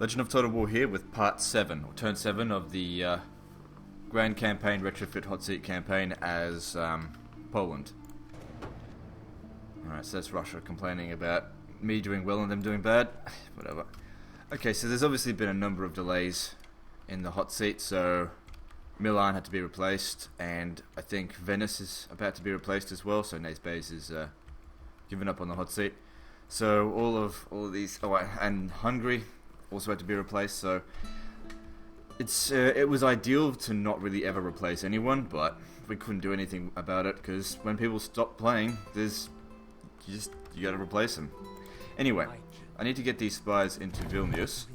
Legend of Total War here with part 7, or turn 7 of the Grand Campaign Retrofit Hotseat campaign as Poland. Alright, so that's Russia complaining about me doing well and them doing bad. Whatever. Okay, so there's obviously been a number of delays in the Hotseat, so Milan had to be replaced, and I think Venice is about to be replaced as well, so Nath Bayes is giving up on the Hotseat. So all of these, and Hungary also had to be replaced, so it was ideal to not really ever replace anyone, but we couldn't do anything about it, because when people stop playing, you gotta replace them. Anyway, I need to get these spies into Vilnius.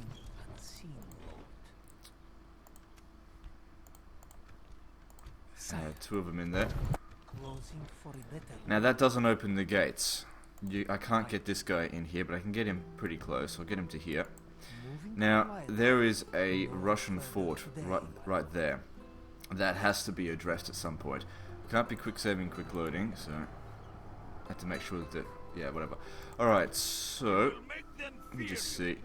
Two of them in there. Now that doesn't open the gates. I can't get this guy in here, but I can get him pretty close. I'll get him to here. Now, there is a Russian fort right there. That has to be addressed at some point. Can't be quick saving, quick loading, so I have to make sure that, yeah, whatever. Alright, so, let me just see.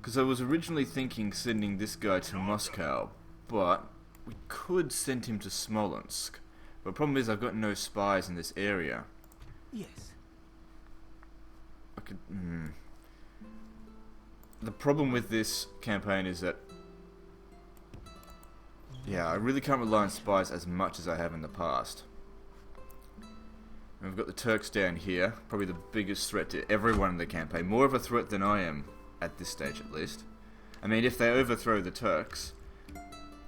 Because I was originally thinking sending this guy to Moscow, but we could send him to Smolensk. But the problem is I've got no spies in this area. Yes. I could, The problem with this campaign is that, yeah, I really can't rely on spies as much as I have in the past. And we've got the Turks down here, probably the biggest threat to everyone in the campaign. More of a threat than I am, at this stage at least. I mean, if they overthrow the Turks,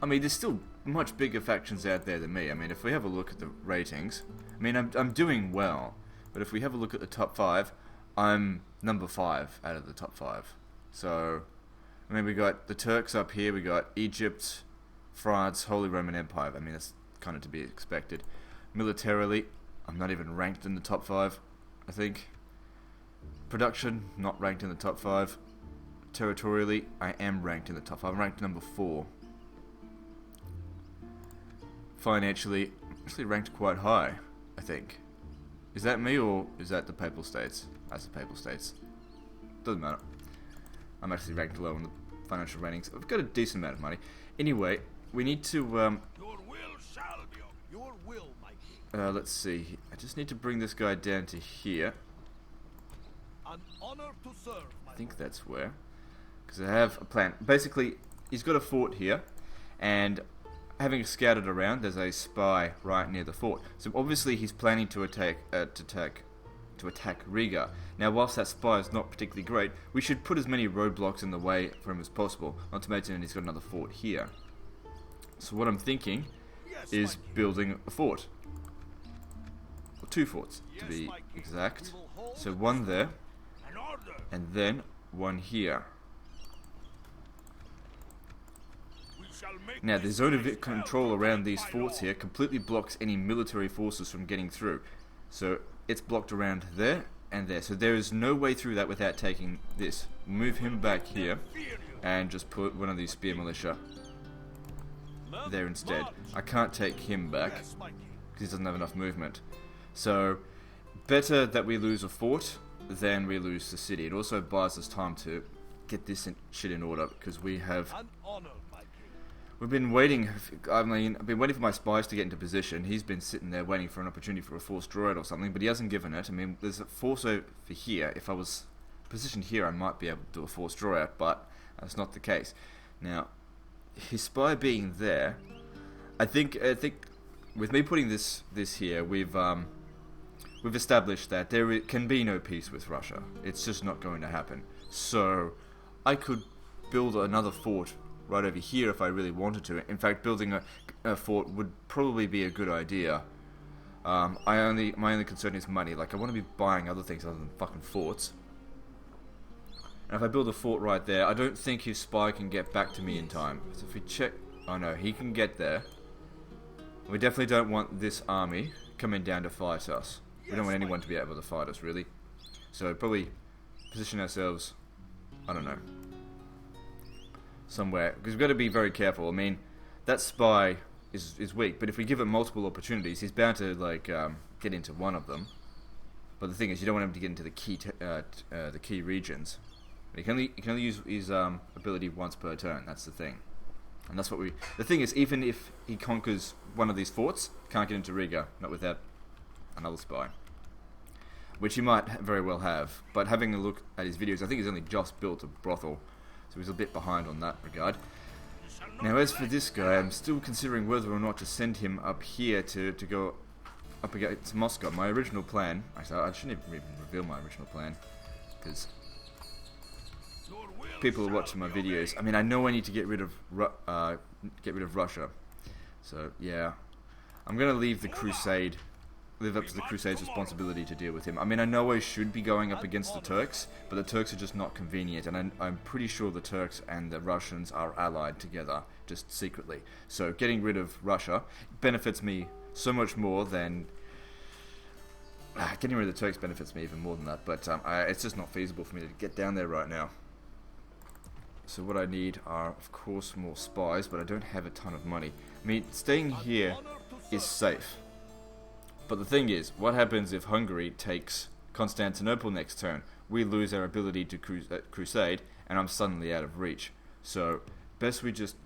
I mean, there's still much bigger factions out there than me. I mean, if we have a look at the ratings, I mean, I'm doing well. But if we have a look at the top 5, I'm number 5 out of the top 5. So, I mean, we got the Turks up here, we got Egypt, France, Holy Roman Empire. I mean, that's kind of to be expected. Militarily, I'm not even ranked in the top 5, I think. Production, not ranked in the top 5. Territorially, I am ranked in the top 5. I'm ranked number 4. Financially, actually ranked quite high, I think. Is that me, or is that the Papal States? That's the Papal States. Doesn't matter. I'm actually ranked low in the financial ratings. I've got a decent amount of money. Anyway, we need to, Your will shall be your will, my king. let's see. I just need to bring this guy down to here. An honor to serve, my I think that's where. Because I have a plan. Basically, he's got a fort here, and having scouted around, there's a spy right near the fort. So obviously he's planning to attack Riga. Now, whilst that spy is not particularly great, we should put as many roadblocks in the way for him as possible. Not to mention he's got another fort here. So what I'm thinking is building a fort. Or 2 forts, to be exact. So one there, and then one here. Now, the zone of control around these forts here completely blocks any military forces from getting through. So, it's blocked around there and there. So, there is no way through that without taking this. Move him back here and just put one of these spear militia there instead. I can't take him back because he doesn't have enough movement. So, better that we lose a fort than we lose the city. It also buys us time to get this shit in order because we have... We've been waiting, I've been waiting for my spies to get into position. He's been sitting there waiting for an opportunity for a forced draw out or something, but he hasn't given it. I mean, there's a force over here. If I was positioned here, I might be able to do a forced draw out, but that's not the case. Now, his spy being there, I think with me putting this here, we've established that there can be no peace with Russia. It's just not going to happen. So, I could build another fort right over here if I really wanted to. In fact, building a fort would probably be a good idea. My only concern is money. Like, I want to be buying other things other than fucking forts. And if I build a fort right there, I don't think his spy can get back to me in time. So if we check... Oh no, he can get there. We definitely don't want this army coming down to fight us. We don't want anyone to be able to fight us, really. So probably position ourselves... I don't know. Somewhere, because we've got to be very careful. I mean, that spy is weak, but if we give him multiple opportunities, he's bound to get into one of them. But the thing is, you don't want him to get into the key regions. He can only use his ability once per turn. That's the thing, and that's what we. The thing is, even if he conquers one of these forts, can't get into Riga, not without another spy, which he might very well have. But having a look at his videos, I think he's only just built a brothel, so he's a bit behind on that regard. Now, as for this guy, I'm still considering whether or not to send him up here to go up against Moscow. My original plan, actually, I shouldn't even reveal my original plan, because people are watching my videos. I mean, I know I need to get rid of Russia, so yeah, I'm gonna leave the Crusade, live up to the Crusade's responsibility to deal with him. I mean, I know I should be going up against the Turks, but the Turks are just not convenient, and I'm pretty sure the Turks and the Russians are allied together, just secretly. So getting rid of Russia benefits me so much more than... getting rid of the Turks benefits me even more than that, but it's just not feasible for me to get down there right now. So what I need are, of course, more spies, but I don't have a ton of money. I mean, staying here is safe. But the thing is, what happens if Hungary takes Constantinople next turn? We lose our ability to crusade, and I'm suddenly out of reach. So, best we just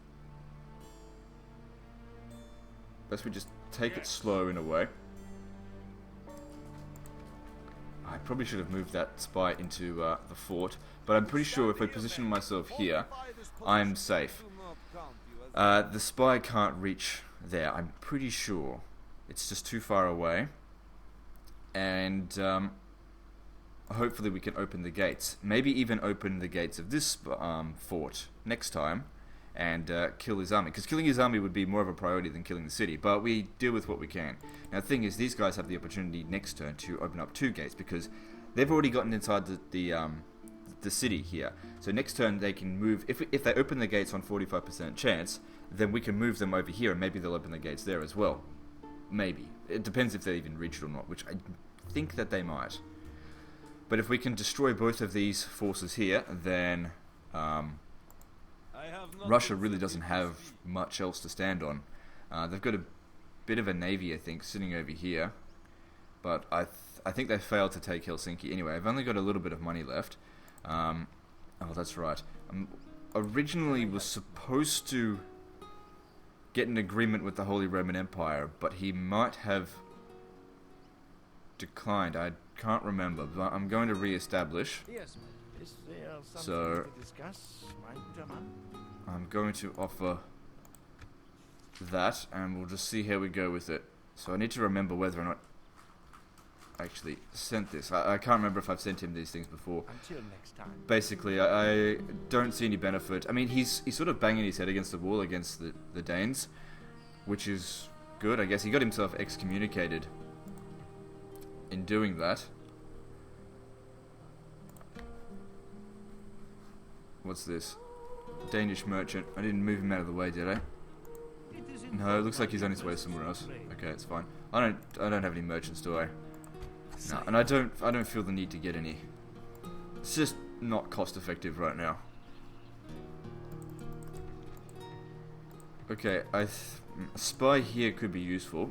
take it slow in a way. I probably should have moved that spy into the fort, but I'm pretty sure if I position myself here, I'm safe. The spy can't reach there, I'm pretty sure. It's just too far away, and hopefully we can open the gates. Maybe even open the gates of this fort next time and kill his army, because killing his army would be more of a priority than killing the city, but we deal with what we can. Now the thing is, these guys have the opportunity next turn to open up 2 gates, because they've already gotten inside the city here. So next turn they can move, if they open the gates on 45% chance, then we can move them over here, and maybe they'll open the gates there as well. Maybe. It depends if they even reach it or not, which I think that they might. But if we can destroy both of these forces here, then Russia really doesn't have much else to stand on. They've got a bit of a navy, I think, sitting over here. But I think they failed to take Helsinki. Anyway, I've only got a little bit of money left. Oh, that's right. Originally was supposed to get an agreement with the Holy Roman Empire, but he might have declined. I can't remember, but I'm going to re-establish. Yes, is there something So to discuss, my German? I'm going to offer that, and we'll just see how we go with it. So I need to remember whether or not I actually sent this. I can't remember if I've sent him these things before. Until next time. Basically, I don't see any benefit. I mean, he's sort of banging his head against the wall against the Danes, which is good, I guess. He got himself excommunicated in doing that. What's this? Danish merchant. I didn't move him out of the way, did I? No, it looks like he's on his way somewhere else. Okay, it's fine. I don't have any merchants, do I? No, and I don't feel the need to get any. It's just not cost effective right now. Okay, a spy here could be useful.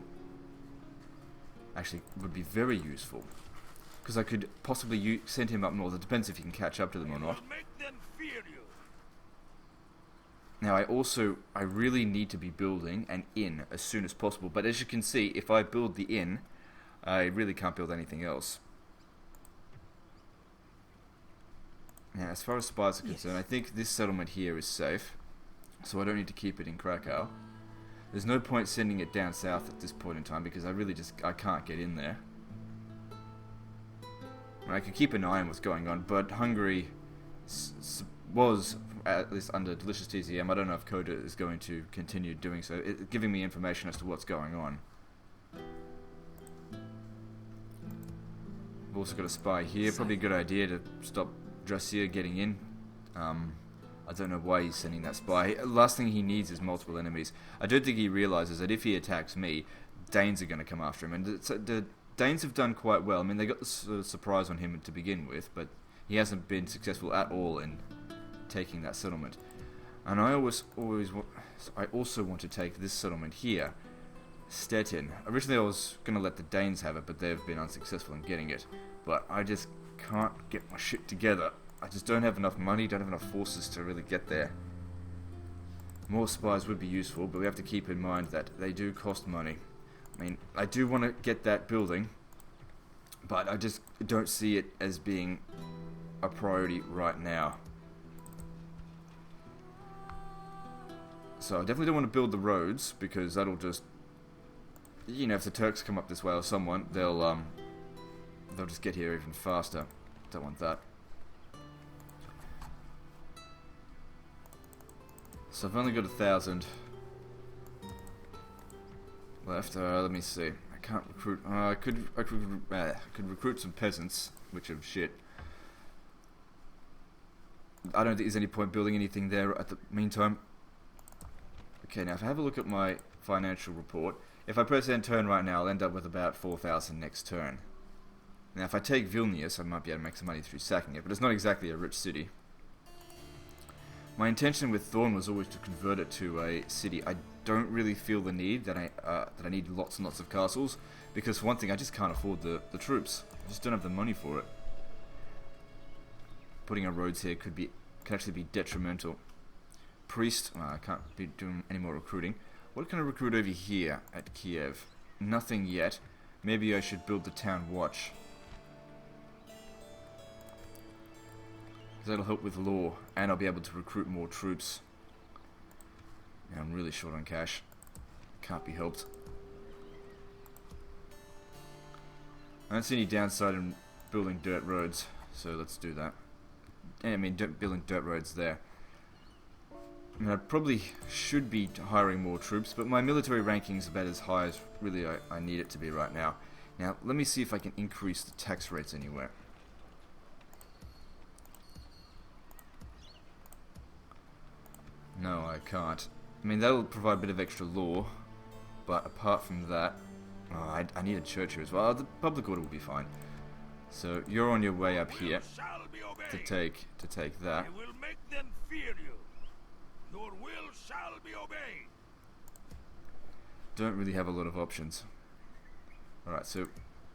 Actually, would be very useful, because I could possibly send him up north. It depends if he can catch up to them or not. Now, I really need to be building an inn as soon as possible. But as you can see, if I build the inn, I really can't build anything else. Now, as far as spies are concerned, I think this settlement here is safe, so I don't need to keep it in Krakow. There's no point sending it down south at this point in time, because I can't get in there. I could keep an eye on what's going on, but Hungary was, at least under Delicious TCM, I don't know if Coda is going to continue doing so, giving me information as to what's going on. We've also got a spy here. Probably a good idea to stop Dressier getting in. I don't know why he's sending that spy. Last thing he needs is multiple enemies. I don't think he realizes that if he attacks me, Danes are going to come after him. And the Danes have done quite well. I mean, they got the surprise on him to begin with, but he hasn't been successful at all in taking that settlement. And I also want to take this settlement here, Stettin. Originally I was going to let the Danes have it, but they've been unsuccessful in getting it. But I just can't get my shit together. I just don't have enough money, don't have enough forces to really get there. More spies would be useful, but we have to keep in mind that they do cost money. I mean, I do want to get that building, but I just don't see it as being a priority right now. So I definitely don't want to build the roads, because that'll just, you know, if the Turks come up this way or someone, they'll just get here even faster. Don't want that. So I've only got 1,000 left. Let me see. I can't recruit. I could recruit some peasants, which are shit. I don't think there's any point building anything there at the meantime. Okay, now if I have a look at my financial report, if I press end turn right now, I'll end up with about 4,000 next turn. Now if I take Vilnius, I might be able to make some money through sacking it, but it's not exactly a rich city. My intention with Thorn was always to convert it to a city. I don't really feel the need that I need lots and lots of castles, because for one thing, I just can't afford the troops. I just don't have the money for it. Putting our roads here could actually be detrimental. Priest, I can't be doing any more recruiting. What can I recruit over here at Kiev? Nothing yet. Maybe I should build the town watch. That'll help with law, and I'll be able to recruit more troops. Yeah, I'm really short on cash. Can't be helped. I don't see any downside in building dirt roads, so let's do that. I mean, building dirt roads there. I mean, I probably should be hiring more troops, but my military ranking's about as high as really I need it to be right now. Now, let me see if I can increase the tax rates anywhere. No, I can't. I mean, that'll provide a bit of extra law, but apart from that, I need a church here as well. The public order will be fine. So you're on your way up here to take that. I will make them fear you. Your will shall be obeyed. Don't really have a lot of options. All right, so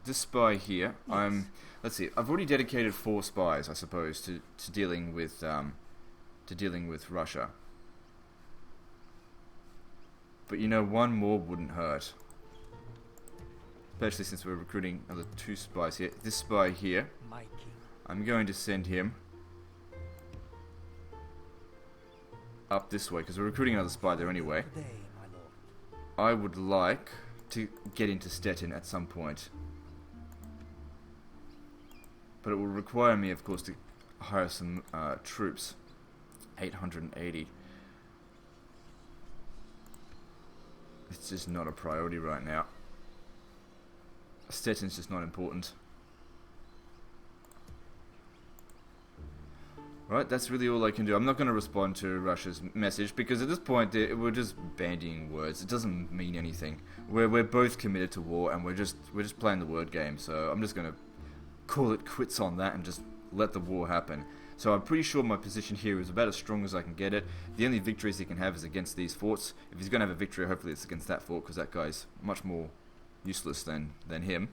this spy here, yes. Let's see. I've already dedicated 4 spies, I suppose, to dealing with Russia. But you know, 1 more wouldn't hurt. Especially since we're recruiting another 2 spies here. This spy here, I'm going to send him up this way, because we're recruiting another spy there anyway. I would like to get into Stettin at some point. But it will require me, of course, to hire some troops. 880. It's just not a priority right now. Stettin's just not important. Right, that's really all I can do. I'm not going to respond to Russia's message, because at this point we're just bandying words. It doesn't mean anything. We're both committed to war, and we're just playing the word game. So I'm just going to call it quits on that and just let the war happen. So I'm pretty sure my position here is about as strong as I can get it. The only victories he can have is against these forts. If he's going to have a victory, hopefully it's against that fort, because that guy's much more useless than him.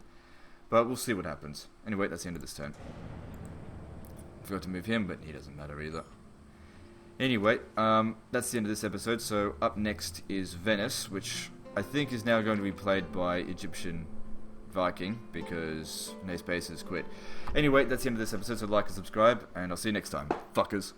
But we'll see what happens. Anyway, that's the end of this turn. Forgot to move him, but he doesn't matter either. Anyway, that's the end of this episode. So up next is Venice, which I think is now going to be played by Egyptian Viking, because Nace Pace has quit. Anyway, that's the end of this episode, so like and subscribe, and I'll see you next time. Fuckers.